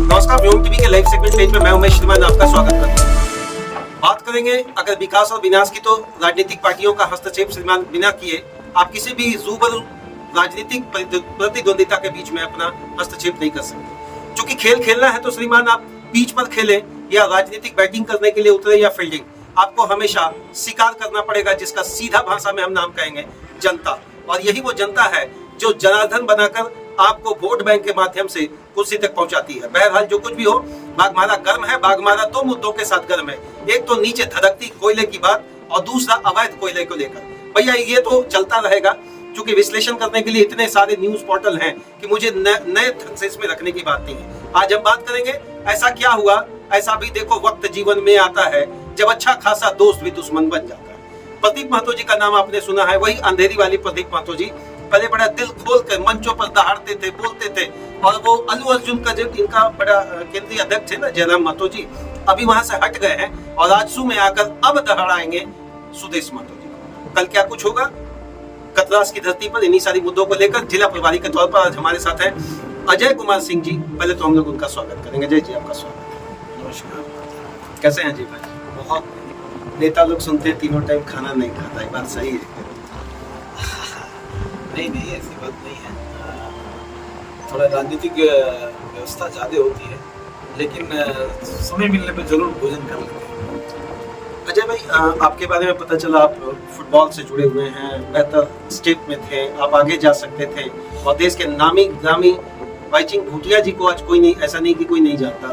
नमस्कार, व्योम टीवी के live segment page पे मैं उमेश श्रीमान आपका स्वागत करता हूँ। बात करेंगे अगर विकास और विनाश की, तो राजनीतिक पार्टियों का हस्तक्षेप श्रीमान बिना किए आप किसी भी रूबरू राजनीतिक प्रतिद्वंदिता के बीच में अपना हस्तक्षेप नहीं कर सकते। क्योंकि खेल खेलना है तो श्रीमान आप पिच पर खेलें या राजनीतिक बैटिंग करने के लिए उतरे या फील्डिंग, आपको हमेशा स्वीकार करना पड़ेगा जिसका सीधा भाषा में हम नाम कहेंगे जनता। और यही वो जनता है जो जनार्दन बनाकर आपको वोट बैंक के माध्यम से कुर्सी तक पहुंचाती है। बहरहाल जो कुछ भी हो, बाघमारा गर्म है। बाघमारा दो मुद्दों के साथ गर्म है, एक तो नीचे धधकती कोयले की बात और दूसरा अवैध कोयले को लेकर। भैया ये तो चलता रहेगा, क्योंकि विश्लेषण करने के लिए इतने सारे न्यूज पोर्टल हैं कि मुझे नए सेंस में रखने की बात नहीं है। आज हम बात करेंगे ऐसा क्या हुआ। ऐसा भी देखो वक्त जीवन में आता है जब अच्छा खासा दोस्त भी दुश्मन बन जाता है। प्रदीप महतो जी का नाम आपने सुना है, वही अंधेरी वाली प्रदीप महतो जी। पहले बड़ा दिल खोल कर मंचों पर दहाड़ते थे, बोलते थे। और वो अल्लू अर्जुन का जो इनका बड़ा केंद्रीय अध्यक्ष थे ना, जयराम महतो जी, अभी वहां से हट गए हैं और आजसू में आकर अब दहाड़ाएंगे सुदेश महतो जी। कल क्या कुछ होगा कतरास की धरती पर, इन्हीं सारी मुद्दों को लेकर जिला प्रभारी के तौर पर आज हमारे साथ हैं अजय कुमार सिंह जी। पहले तो हम लोग उनका स्वागत करेंगे। अजय जी आपका स्वागत। नमस्कार। कैसे हैं जी भाई? बहुत नेता लोग सुनते हैं तीनों टाइम खाना नहीं खाता, ये बात सही है? नहीं, ऐसी बात नहीं है। थोड़ा राजनीतिक व्यवस्था ज़्यादा होती है, लेकिन समय मिलने पे जरूर भोजन कर लेते हैं। अजय भाई, आपके बारे में पता चला आप फुटबॉल से जुड़े हुए हैं, बेहतर स्टेप में थे, आप आगे जा सकते थे और देश के नामी ग्रामी बाईचिंग भूटिया जी को आज कोई नहीं, ऐसा नहीं कि कोई नहीं जानता,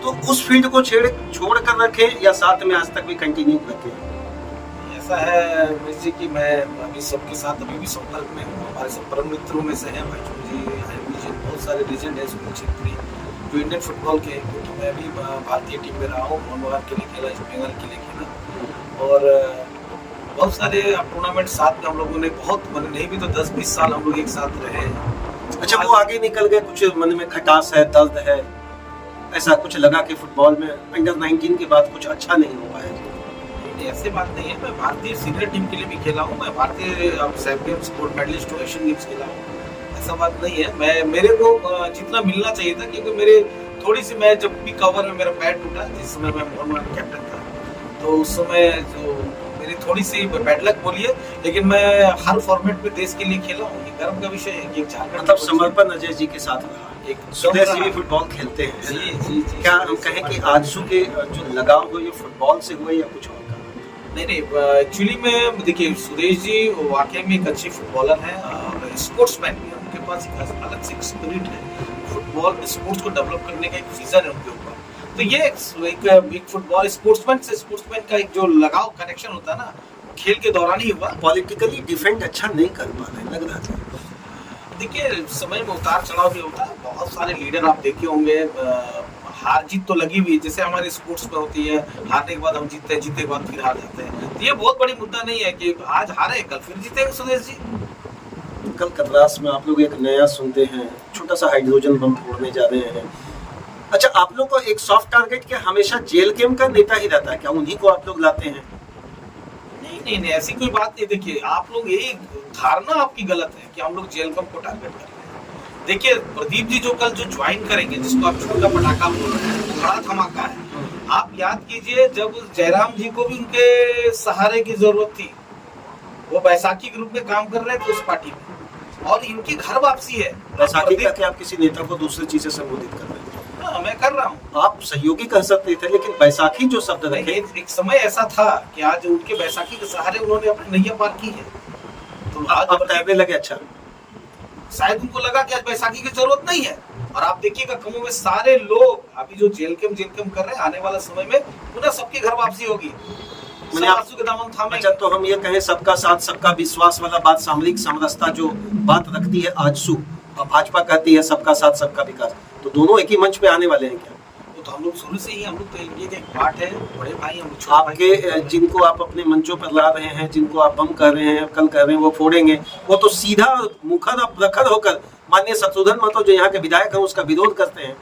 तो उस फील्ड को छोड़ कर रखें या साथ में आज तक भी कंटिन्यू रखें? ऐसा है वैसे कि मैं अभी सबके साथ अभी भी संपर्क में हूँ। हमारे सब परम मित्रों में से हैं भाईचूर जी, बहुत सारे लीजेंड हैं सुनील छेत्री जो इंडियन फुटबॉल के हैं, क्योंकि मैं भी भारतीय टीम में रहा हूँ, मोहनबागान के लिए खेला, ईस्ट बंगाल के लिए खेला और बहुत सारे टूर्नामेंट साथ में हम लोगों ने बहुत नहीं भी तो 10-20 साल हम लोग एक साथ रहे हैं। अच्छा, वो आगे निकल गए, कुछ मन में खटास है, दर्द है, ऐसा कुछ लगा कि फुटबॉल में अंडर 19 के बाद कुछ अच्छा नहीं हो पाया? ऐसी बात नहीं है। मैं भारतीय सीनियर टीम के लिए भी खेला हूँ, मैं भारतीय सैफ गेम्स गोल्ड मेडलिस्ट हूँ, एशियन गेम्स खेला हूँ। ऐसा बात नहीं है। मेरे को जितना मिलना चाहिए था, क्योंकि मेरे थोड़ी सी, मैं जब भी कवर में मेरा पैर टूटा, जिस समय मैं मोहनबागान कैप्टन था, तो उस समय जो मेरी थोड़ी सी बैड लक बोलिए, लेकिन मैं हर फॉर्मेट में देश के लिए खेला हूँ। ये गर्व का विषय है कि झारखंड मतलब समर्पण अजय जी के साथ रहा। एक सुदेश जी भी फुटबॉल खेलते हैं। जी। क्या हम कहें कि आजसू के जो लगाव हो ये फुटबॉल से हुआ या कुछ और? नहीं, एक्चुअली में देखिए, सुदेश जी वाकई में एक अच्छे फुटबॉलर हैं और स्पोर्ट्समैन भी हैं। उनके पास एक अलग से स्पिरिट है, फुटबॉल स्पोर्ट्स को डेवलप करने का एक विजन है उनके ऊपर। तो ये एक फुटबॉल स्पोर्ट्समैन से स्पोर्ट्समैन का एक जो लगाव कनेक्शन होता है ना, खेल के दौरान ही हुआ। पॉलिटिकली डिफेंड अच्छा नहीं कर पा रहे लग रहा था। देखिए, समय में उतार चढ़ाव भी होता है। बहुत सारे लीडर आप देखे होंगे, हार जीत तो लगी हुई है, जैसे हमारे स्पोर्ट्स में होती है, हारने के बाद हम जीतते हैं, जीतने के बाद फिर हार जाते हैं। तो ये बहुत बड़ी मुद्दा नहीं है कि आज हारे कल फिर जीतेंगे सुदेश जी। कल कतरास में आप लोग एक नया सुनते हैं, छोटा सा हाइड्रोजन बम फोड़ने जा रहे हैं। अच्छा, आप लोग को एक सॉफ्ट टारगेट क्या हमेशा जेल कैंप का नेता ही रहता है क्या? उन्हीं को आप लोग लाते हैं? नहीं, ऐसी कोई बात नहीं। देखिए, आप लोग यही धारणा आपकी गलत है कि हम लोग जेल कैंप को टारगेट कर रहे हैं। देखिए, प्रदीप जी जो कल जो ज्वाइन करेंगे, जिसको आप छोटा पटाखा बोल रहे हैं, बड़ा धमाका है। आप याद कीजिए, जब जयराम जी को भी उनके सहारे की जरूरत थी, वो बैसाखी ग्रुप में काम कर रहे थे उस पार्टी में, और इनकी घर वापसी है। बैसाखी का क्या आप किसी नेता को दूसरी चीज से संबोधित कर रहे हैं? हाँ, मैं कर रहा हूँ। आप सहयोगी कह सकते थे, लेकिन बैसाखी जो शब्द रखे, एक समय ऐसा था कि आज उनके बैसाखी के सहारे उन्होंने अपनी नैया पार की है। तो आप तैरने लगे। अच्छा, शायद उनको लगा कि आज बैसाखी की जरूरत नहीं है। और आप देखिएगा, कमों में सारे लोग अभी जो जेल कैंप कर रहे हैं, आने वाला समय में पुनः सबके घर वापसी होगी। अच्छा, तो हम ये कहें सबका साथ सबका विश्वास वाला बात, सामरिक समरसता जो बात रखती है आजसू, और भाजपा कहती है सबका साथ सबका विकास, तो दोनों एक ही मंच पे आने वाले हैं क्या? तो हम लोग शुरू से ही, हम लोग तो इंडिया के एक पार्ट है, बड़े भाई हम लोग। आपके जिनको आप अपने मंचों पर ला रहे हैं, जिनको आप बम कर रहे हैं, कल कर रहे हैं, वो फोड़ेंगे, वो तो सीधा मुखर और प्रखर होकर माननीय शत्रुघ्न महतो जो यहाँ के विधायक हैं उसका विरोध करते हैं।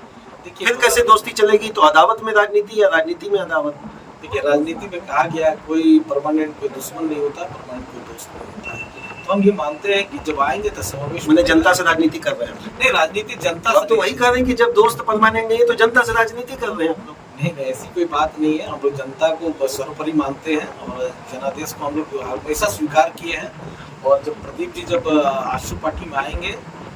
फिर कैसे दोस्ती चलेगी? तो अदावत में राजनीति या राजनीति में अदावत? देखिए, राजनीति में कहा गया कोई परमानेंट कोई दुश्मन नहीं होता, परमानेंट कोई दोस्त नहीं होता है। हम ये मानते हैं कि जब आएंगे तो समावेश मैंने जनता से राजनीति कर रहे हैं। नहीं, राजनीति जनता अब से तो वही कर रहे हैं कि जब दोस्त परमानेंट नहीं है तो जनता से राजनीति कर रहे हैं हम लोग। नहीं, ऐसी कोई बात नहीं है। हम लोग जनता को सर्वोपरि मानते हैं और जनादेश को हम लोग हमेशा स्वीकार किए हैं। और जब प्रदीप जी जब आशु पार्टी में आएंगे,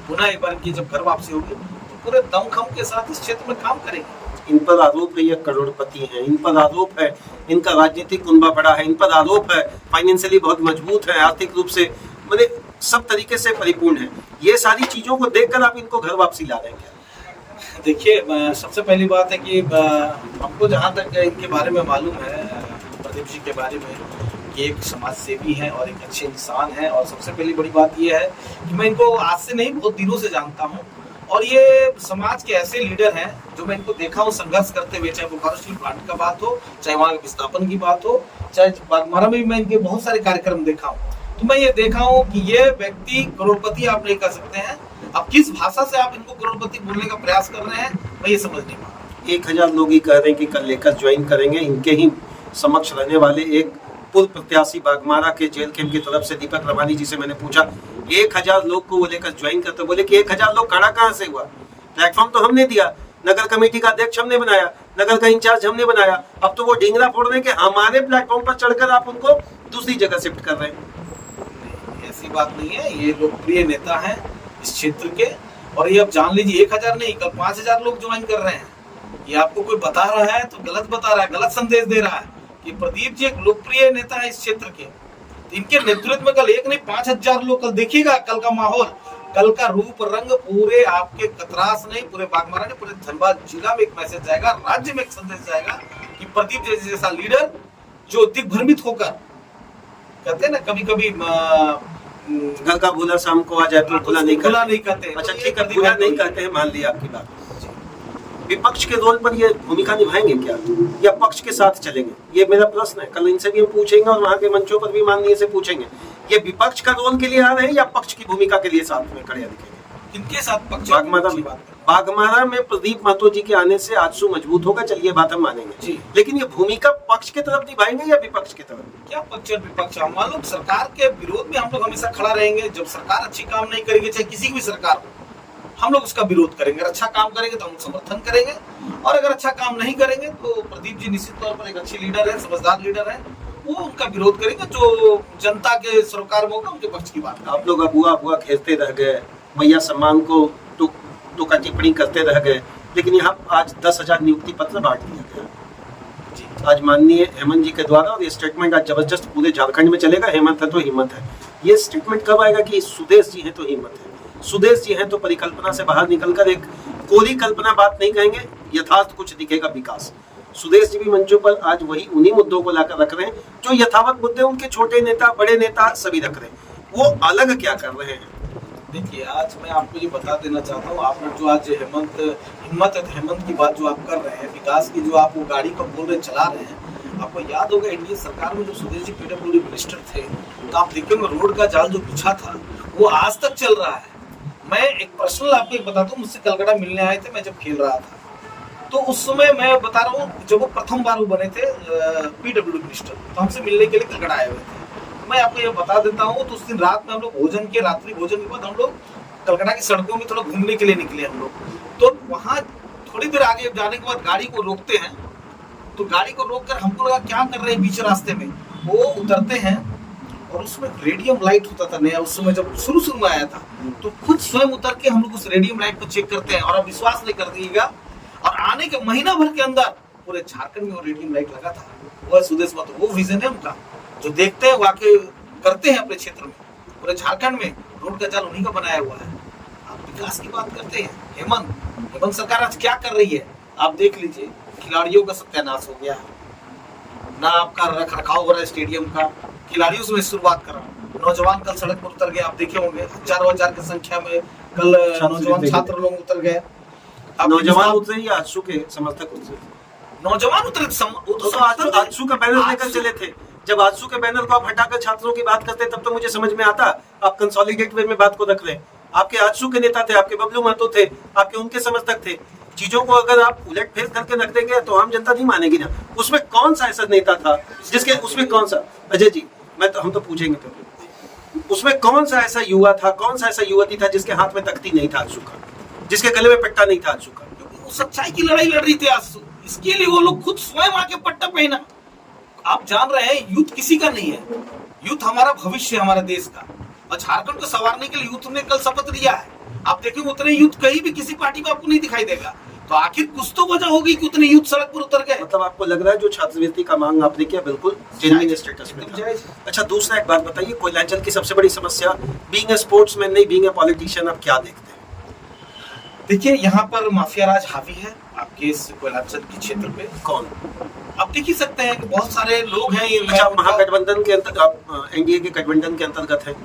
पुनः एक बार की जब घर वापसी होगी, तो पूरे दमखम के साथ इस क्षेत्र में काम करेंगे। इन पर आरोप है ये करोड़पति हैं, इन पर आरोप है इनका राजनीतिक कुनबा बड़ा है, इन पर आरोप है फाइनेंशियली बहुत मजबूत है, आर्थिक रूप से मैंने सब तरीके से परिपूर्ण है। ये सारी चीजों को देखकर आप इनको घर वापसी ला देंगे? देखिए, सबसे पहली बात है कि हमको जहाँ तक इनके बारे में मालूम है, प्रदीप जी के बारे में, कि एक समाज सेवी हैं और एक अच्छे इंसान हैं। और सबसे पहली बड़ी बात ये है कि मैं इनको आज से नहीं बहुत दिनों से जानता हूँ। और ये समाज के ऐसे लीडर हैं जो मैं इनको देखा हूँ संघर्ष करते हुए, चाहे बोकारो स्टील प्लांट का बात हो, चाहे वहाँ के विस्थापन की बात हो, चाहे बागमारा में भी मैं इनके बहुत सारे कार्यक्रम देखा हूँ। तो मैं ये देखा हूँ कि ये व्यक्ति करोड़पति आप नहीं कर सकते हैं। अब किस भाषा से आप इनको करोड़पति बोलने का प्रयास कर रहे हैं, मैं ये समझ नहीं पा रहा। 1000 लोग ही कह रहे हैं कि कल लेकर ज्वाइन करेंगे। इनके ही समक्ष रहने वाले एक पूर्व प्रत्याशी बागमारा के जेल कैंप की तरफ से दीपक रवानी जी से मैंने पूछा 1000 लोग को वो लेकर ज्वाइन करते, बोले कि 1000 लोग खड़ा कहाँ से हुआ? प्लेटफॉर्म तो हमने दिया, नगर कमेटी का अध्यक्ष हमने बनाया, नगर का इंचार्ज हमने बनाया, अब तो वो ढींगरा फोड़ रहे हैं कि हमारे प्लेटफॉर्म पर चढ़कर आप उनको दूसरी जगह शिफ्ट कर रहे हैं। ऐसी बात नहीं है, ये लोकप्रिय नेता हैं इस क्षेत्र के। और ये अब जान लीजिए 1000 नहीं, कल 5000 लोग ज्वाइन कर रहे हैं। ये आपको कोई बता रहा है तो गलत बता रहा है, गलत संदेश दे रहा है कि प्रदीप जी एक लोकप्रिय नेता है इस क्षेत्र के। तो इनके नेतृत्व में कल एक नहीं 5000 लोग, कल देखिएगा कल का माहौल, कल का रूप रंग पूरे आपके कतरास नहीं, पूरे बागमारा नहीं, पूरे धनबाद जिला में एक मैसेज जाएगा, राज्य में एक संदेश जाएगा कि प्रदीप जी जैसा लीडर जो दिग्भ्रमित होकर, कहते हैं ना कभी कभी घर का भूला शाम को आ जाए तो भूला नहीं कहते। अच्छा ठीक है, भूला नहीं कहते हैं, मान लिया आपकी बात। विपक्ष के रोल पर ये भूमिका निभाएंगे क्या, या पक्ष के साथ चलेंगे? ये मेरा प्रश्न है। कल इनसे भी हम पूछेंगे और वहाँ के मंचों पर भी माननीय से पूछेंगे, ये विपक्ष का रोल के लिए आ रहे हैं या पक्ष की भूमिका के लिए साथ में खड़े दिखेंगे? किनके साथ? पक्ष। बागमारा में प्रदीप महतो जी के आने से आजसू मजबूत होगा, चलिए बात हम मानेंगे, लेकिन ये भूमिका पक्ष की तरफ निभाएंगे या विपक्ष की तरफ? क्या पक्ष और विपक्ष? हम लोग सरकार के विरोध में हम लोग हमेशा खड़ा रहेंगे। जब सरकार अच्छी काम नहीं करेगी, चाहे किसी की भी सरकार हो, हम लोग उसका विरोध करेंगे। अगर अच्छा काम करेंगे तो हम समर्थन करेंगे, और अगर अच्छा काम नहीं करेंगे तो प्रदीप जी निश्चित तौर पर एक अच्छे लीडर है, समझदार लीडर है, वो उनका विरोध करेंगे। जो जनता के सरोकार में होगा उनके पक्ष की बात। आप लोग अबुआ घेरते रह गए, मैया सम्मान को टोका टिप्पणी करते रह गए, लेकिन यहाँ आज 10,000 नियुक्ति पत्र बांट दिया गया आज माननीय हेमंत जी के द्वारा। और ये स्टेटमेंट आज जबरदस्त पूरे झारखंड में चलेगा, हेमंत है तो हिम्मत है। ये स्टेटमेंट कब आएगा कि सुदेश जी है तो हिम्मत है, सुदेश जी हैं तो परिकल्पना से बाहर निकलकर एक कोरी कल्पना बात नहीं कहेंगे, यथार्थ कुछ दिखेगा विकास। सुदेश जी भी मंचों पर आज वही उन्हीं मुद्दों को लाकर रख रहे हैं जो यथावत मुद्दे उनके छोटे नेता बड़े नेता सभी रख रहे हैं। वो अलग क्या कर रहे हैं? देखिए, आज मैं आपको ये बता देना चाहता हूँ, आपने जो आज हिम्मत है हेमंत की बात जो आप कर रहे हैं, विकास की जो आप वो गाड़ी को बोल रहे चला रहे हैं, आपको याद होगा एनडीए सरकार में जो सुदेश जी पीडब्ल्यूडी मिनिस्टर थे, तो आप देखेंगे रोड का जाल जो बिछा था वो आज तक चल रहा है। मैं एक पर्सनल आपको एक बताता हूँ, मुझसे कलकत्ता मिलने आए थे, मैं जब खेल रहा था, तो उस समय मैं बता रहा हूँ जब वो प्रथम बार वो बने थे पीडब्ल्यूडी मिनिस्टर, तो हमसे मिलने के लिए कलकत्ता आए हुए थे। मैं आपको ये बता देता हूँ, तो उस दिन रात में हम लोग रात्रि भोजन के बाद हम लोग कलकत्ता की सड़कों में थोड़ा घूमने के लिए निकले हम लोग। तो वहाँ थोड़ी देर आगे जाने के बाद गाड़ी को रोकते हैं, तो गाड़ी को रोककर हमको लगा क्या कर रहे हैं बीच रास्ते में। वो उतरते हैं और उसमें रेडियम लाइट होता था नया, उस समय जब शुरू में आया था, तो खुद स्वयं उतर के हम लोग उस रेडियम लाइट को चेक करते हैं। और आप विश्वास नहीं कर दीजिएगा, और आने के महीना भर के अंदर पूरे झारखंड में वो रेडियम लाइट लगा था। वो सुदेश महतो, वो विजन है उनका, जो देखते हैं वाकई करते हैं अपने क्षेत्र में। पूरे झारखंड में रोड का जाल उन्हीं का बनाया हुआ है। आप विकास की बात करते हैं, हेमंत सरकार आज क्या कर रही है आप देख लीजिए। खिलाड़ियों का सत्यानाश हो गया, ना आपका रख रखाव हो रहा है स्टेडियम का, खिलाड़ियों से शुरुआत कर रहा हूँ। नौजवान कल सड़क पर उतर गए, आप देखे होंगे हजारों की संख्या में कल नौजवान छात्र लोग उतर गए। नौजवान उतरे या आजसू के समर्थक उतरे? नौजवान उतरे, आजसू का बैनर लेकर चले थे। जब आजसू के बैनर को आप हटाकर छात्रों की बात करते तब तो मुझे समझ में आता आप कंसोलिडेट वे में बात को रख रहे हैं। आपके आजसू के नेता थे, आपके बबलू महतो थे, आपके उनके समर्थक थे। चीजों को अगर आप उलट फेर करके रख देंगे तो आम जनता नहीं मानेगी ना। उसमें कौन सा ऐसा नेता था जिसके, उसमें कौन सा? अजय जी, हम तो पूछेंगे तो उसमें कौन सा ऐसा युवा था, कौन सा ऐसा युवती था जिसके हाथ में तख्ती नहीं था आंसू का, जिसके गले में पट्टा नहीं था आंसू का? क्योंकि वो सच्चाई की लड़ाई लड़ रही थी आंसू, इसके लिए वो लोग खुद स्वयं आके पट्टा पहना। आप जान रहे हैं यूथ किसी का नहीं है, यूथ हमारा भविष्य है हमारे देश का, और झारखंड को संवारने के लिए यूथ ने कल शपथ लिया है। आप देखिए उतने यूथ कहीं भी किसी पार्टी में आपको नहीं दिखाई देगा, तो आखिर कुछ तो वजह होगी कि उतने यूथ सड़क पर उतर गए। मतलब आपको लग रहा है जो छात्रवृत्ति का मांग आपने किया बिल्कुल जेन्युइन स्टेटस में था। अच्छा, दूसरा एक बात बताइए, कोयलांचल की सबसे बड़ी समस्या, बीइंग ए स्पोर्ट्समैन नहीं बीइंग ए पॉलिटिशियन, आप क्या देखते हैं? देखिए यहाँ पर माफिया राज हावी है आपके इस कोयलांचल के क्षेत्र पे। कौन? आप देख ही सकते हैं कि बहुत सारे लोग हैं। अच्छा, महागठबंधन के अंतर्गत, एनडीए के गठबंधन के अंतर्गत है,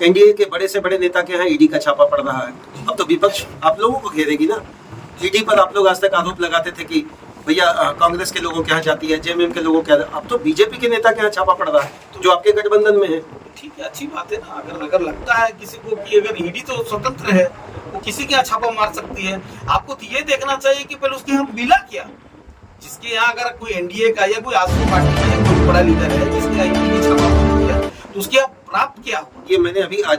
एनडीए के बड़े से बड़े नेता के यहाँ ईडी का छापा पड़ रहा है। अब तो विपक्ष आप लोगों को घेरेगी ना। ईडी पर आप लोग आज तक आरोप लगाते थे कि भैया कांग्रेस के लोगों के यहाँ जाती है, जेएमएम के लोगों के यहाँ, अब तो बीजेपी के नेता के यहाँ छापा पड़ रहा है जो आपके गठबंधन में है। ठीक है, अच्छी बात है ना। अगर लगता है किसी को कि अगर ईडी तो स्वतंत्र है, वो किसी के यहाँ छापा मार सकती है। आपको तो ये देखना चाहिए कि पहले उसके यहाँ मिला क्या, जिसके यहाँ अगर कोई एनडीए का या कोई आजसू पार्टी का या कोई बड़ा लीडर है जिसके यहाँ ईडी छापा मार दिया, तो उसके यहाँ प्राप्त क्या हुआ? ये मैंने अभी आज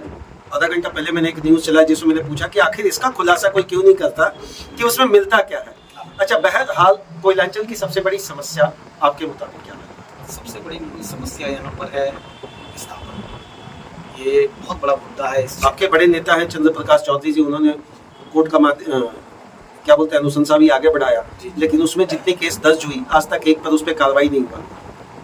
आधा घंटा पहले मैंने एक न्यूज चला जिसमें मैंने पूछा कि आखिर इसका खुलासा कोई क्यों नहीं करता कि उसमें मिलता क्या है। अच्छा, बहरहाल कोयलांचल की सबसे बड़ी समस्या आपके मुताबिक क्या है? सबसे बड़ी समस्या यहाँ पर है विस्थापन। ये बहुत बड़ा मुद्दा है। आपके बड़े नेता हैं चंद्र प्रकाश चौधरी जी, उन्होंने कोर्ट का क्या बोलते हैं अनुशंसा भी आगे बढ़ाया, लेकिन उसमें जितनी केस दर्ज हुई आज तक एक पर उस पर कार्रवाई नहीं हुआ,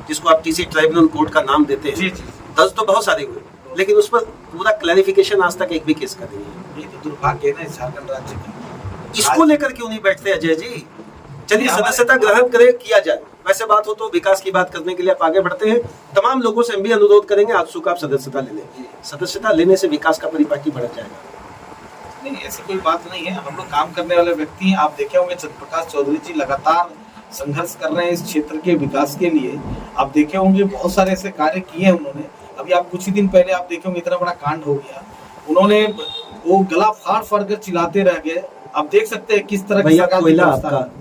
जिसको आप टीसी ट्राइब्यूनल कोर्ट का नाम देते हैं। दर्ज तो बहुत सारे हुए, लेकिन उस पर पूरा क्लैरिफिकेशन आज तक एक भी केस का नहीं है। ये तो दुर्भाग्य है ना झारखंड राज्य का। इसको लेकर क्यों नहीं बैठते अजय जी? चलिए सदस्यता ग्रहण करे, किया जाए। वैसे बात हो तो विकास की बात करने के लिए आप आगे बढ़ते हैं। तमाम लोगों से हम भी अनुरोध करेंगे आजसू का आप सदस्यता ले लें। सदस्यता लेने से विकास का परिपाटी बढ़ जाएगा। नहीं, ऐसी कोई बात नहीं है। हम लोग काम करने वाले व्यक्ति हैं। आप देखे होंगे चंद्र प्रकाश चौधरी जी लगातार संघर्ष कर रहे हैं इस क्षेत्र के विकास के लिए। आप देखे होंगे बहुत सारे ऐसे कार्य किए हैं उन्होंने। अभी आप कुछ ही दिन पहले आप देखे होंगे इतना बड़ा कांड हो गया, उन्होंने वो गला फाड़ फाड़ कर चिल्लाते रह गए। आप देख सकते हैं किस तरह की सरकार कोयला आपका,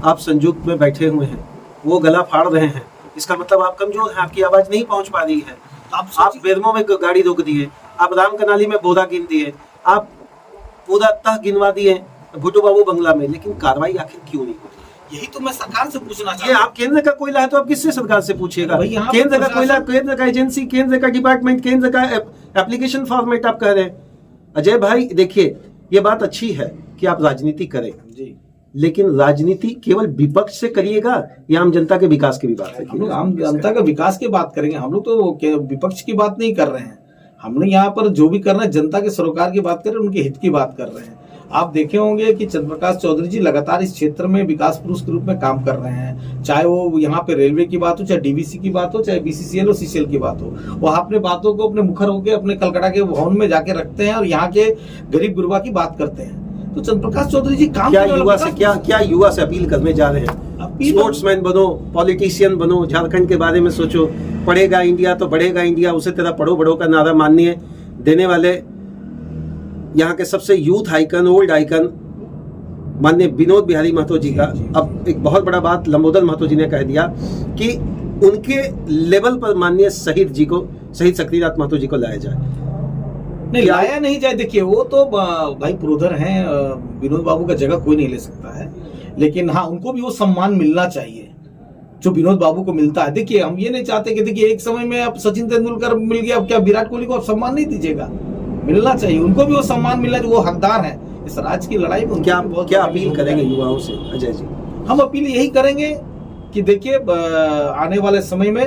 आप संयुक्त में बैठे हुए हैं, वो गला फाड़ रहे हैं, इसका मतलब आप कमजोर हैं, आपकी आवाज नहीं पहुंच पा रही है। आप बेरमो में गाड़ी रोक दिए, आप राम कनाली में बोरा गिन दिए, आप पूरा तह गिनवा दिए भुट्टो बाबू बंगला में, लेकिन कार्रवाई आखिर क्यों नहीं होती? यही तो मैं सरकार से पूछना चाहता हूं। ये आप केंद्र का कोयला है तो आप किससे सरकार से पूछिएगा? केंद्र का कोयला, केंद्र का एजेंसी, केंद्र का डिपार्टमेंट, केंद्र का एप्लीकेशन फॉर्मेट आप कह रहे हैं। अजय भाई देखिए, ये बात अच्छी है कि आप राजनीति करें जी, लेकिन राजनीति केवल विपक्ष से करिएगा या आम जनता के विकास की भी बात है? हम लोग आम जनता का विकास की बात करेंगे, हम लोग तो विपक्ष की बात नहीं कर रहे हैं। हम लोग यहाँ पर जो भी कर रहे हैं जनता के सरोकार की बात कर रहे हैं, उनके हित की बात कर रहे हैं। आप देखे होंगे कि चंद्र प्रकाश चौधरी जी लगातार इस क्षेत्र में विकास पुरुष के रूप में काम कर रहे हैं। चाहे वो यहाँ पे रेलवे की बात हो, चाहे डीवीसी की बात हो, चाहे बीसीसीएल और सीसीएल की बात हो, वो अपने बातों को अपने मुखर होकर अपने कलकत्ता के भवन में जाके रखते हैं और यहाँ के गरीब गुरबा की बात करते हैं। तो चंद्र प्रकाश चौधरी जी काम क्या युवा से अपील करने जा रहे हैं? स्पोर्ट्समैन बनो, पॉलिटिशियन बनो, झारखंड के बारे में सोचो, पढ़ेगा इंडिया तो बढ़ेगा इंडिया, उसे तेरा पढ़ो बढ़ो का नारा माननीय देने वाले यहाँ के सबसे यूथ आइकन, ओल्ड आइकन माननीय विनोद बिहारी महतो जी का अब एक बहुत बड़ा बात लंबोदर महतो जी ने कह दिया कि उनके लेवल पर माननीय शहीद जी को, शहीद शक्तिनाथ महतो जी को लाया जाए। नहीं, लाया नहीं जाए। देखिए वो तो भाई पुरोधर हैं, विनोद बाबू का जगह कोई नहीं ले सकता है, लेकिन हाँ उनको भी वो सम्मान मिलना चाहिए जो विनोद बाबू को मिलता है। देखिए हम ये नहीं चाहते कि देखिए एक समय में अब सचिन तेंदुलकर मिल गया, अब क्या विराट कोहली को आप सम्मान नहीं दीजिएगा? मिलना चाहिए, उनको भी वो सम्मान मिलना चाहिए, वो हकदार है इस राज्य की लड़ाई में। क्या अपील करेंगे युवाओं से अजय जी? हम अपील यही करेंगे कि देखिए आने वाले समय में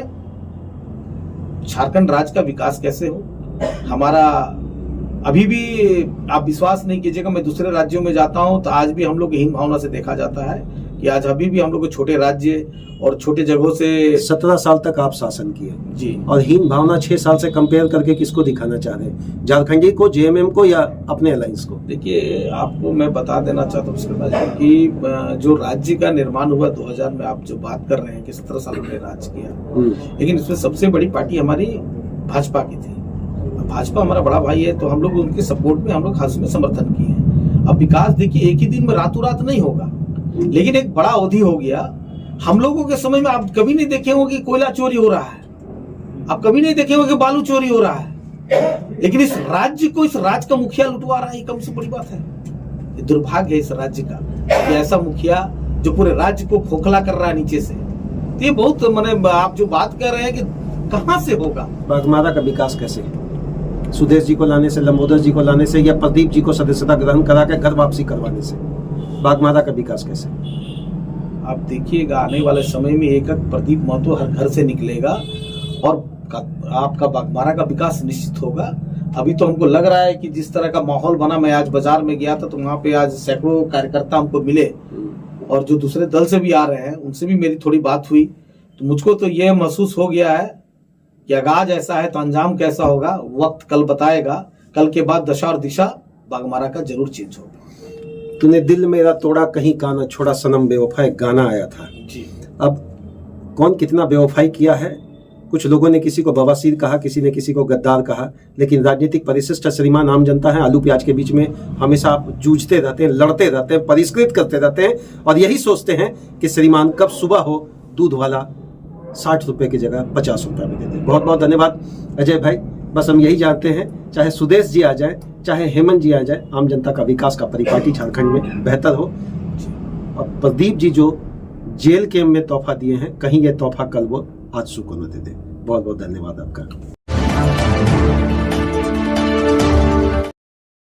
झारखंड राज्य का विकास कैसे हो। हमारा अभी भी आप विश्वास नहीं कीजिएगा, मैं दूसरे राज्यों में जाता हूं तो आज भी हम लोग हीन भावना से देखा जाता है कि आज अभी भी हम लोग छोटे राज्य और छोटे जगहों से 17 साल तक आप शासन किए जी, और हीन भावना 6 साल से कंपेयर करके किसको दिखाना चाह रहे हैं? झारखंडी को, जेएमएम को या अपने अलायंस को? देखिए आपको मैं बता देना चाहता हूँ कि जो राज्य का निर्माण हुआ 2000 में, आप जो बात कर रहे हैं कि 17 साल में राज्य किया, लेकिन इसमें सबसे बड़ी पार्टी हमारी भाजपा की थी। भाजपा हमारा बड़ा भाई है, तो हम लोग उनके सपोर्ट में हम लोग खास में समर्थन किए हैं। अब विकास देखिए एक ही दिन में रातों रात नहीं होगा, लेकिन एक बड़ा अवधि हो गया। हम लोगों के समय में आप कभी नहीं देखे होंगे कि कोयला चोरी हो रहा है, आप कभी नहीं देखे होंगे कि बालू चोरी हो रहा है। लेकिन इस राज्य को, इस राज्य का मुखिया लुटवा रहा है, ये कम से बड़ी बात है। ये दुर्भाग्य है इस राज्य का कि ऐसा मुखिया जो पूरे राज्य को खोखला कर रहा है नीचे से। तो ये बहुत, मैंने आप जो बात कर रहे हैं कि कहां से होगा बाघमारा का विकास कैसे? सुदेश जी को लाने से, लंबोदर जी को लाने से, या प्रदीप जी को सदस्यता ग्रहण करा के घर वापसी करवाने से बाघमारा का विकास कैसे? आप देखिएगा आने वाले समय में एक प्रदीप महतो हर घर से निकलेगा और आपका बाघमारा का विकास निश्चित होगा। अभी तो हमको लग रहा है कि जिस तरह का माहौल बना, मैं आज बाजार में गया था तो वहाँ पे आज सैकड़ों कार्यकर्ता हमको मिले और जो दूसरे दल से भी आ रहे हैं उनसे भी मेरी थोड़ी बात हुई, तो मुझको तो ये महसूस हो गया है कि आगाज ऐसा है तो अंजाम कैसा होगा वक्त कल बताएगा। कल के बाद दशा और दिशा बाघमारा का जरूर चेंज होगा। तूने दिल मेरा तोड़ा कहीं का न छोड़ा सनम बेवफा, एक गाना आया था जी। अब कौन कितना बेवफाई किया है? कुछ लोगों ने किसी को बवासीर कहा, किसी ने किसी को गद्दार कहा, लेकिन राजनीतिक परिशिष्ट श्रीमान आम जनता है, आलू प्याज के बीच में हमेशा आप जूझते रहते हैं, लड़ते रहते हैं, परिष्कृत करते रहते हैं और यही सोचते हैं कि श्रीमान कब सुबह हो दूध वाला 60 रुपए की जगह 50 रुपए में दे दे। बहुत बहुत धन्यवाद अजय भाई। बस हम यही जानते हैं, चाहे सुदेश जी आ जाए, चाहे हेमंत जी आ जाए, आम जनता का विकास का परिपाटी झारखंड में बेहतर हो। और प्रदीप जी जो जेल कैंप में तोहफा दिए हैं, कहीं ये तोहफा कल वो आजसू को न दे दे। बहुत बहुत धन्यवाद आपका।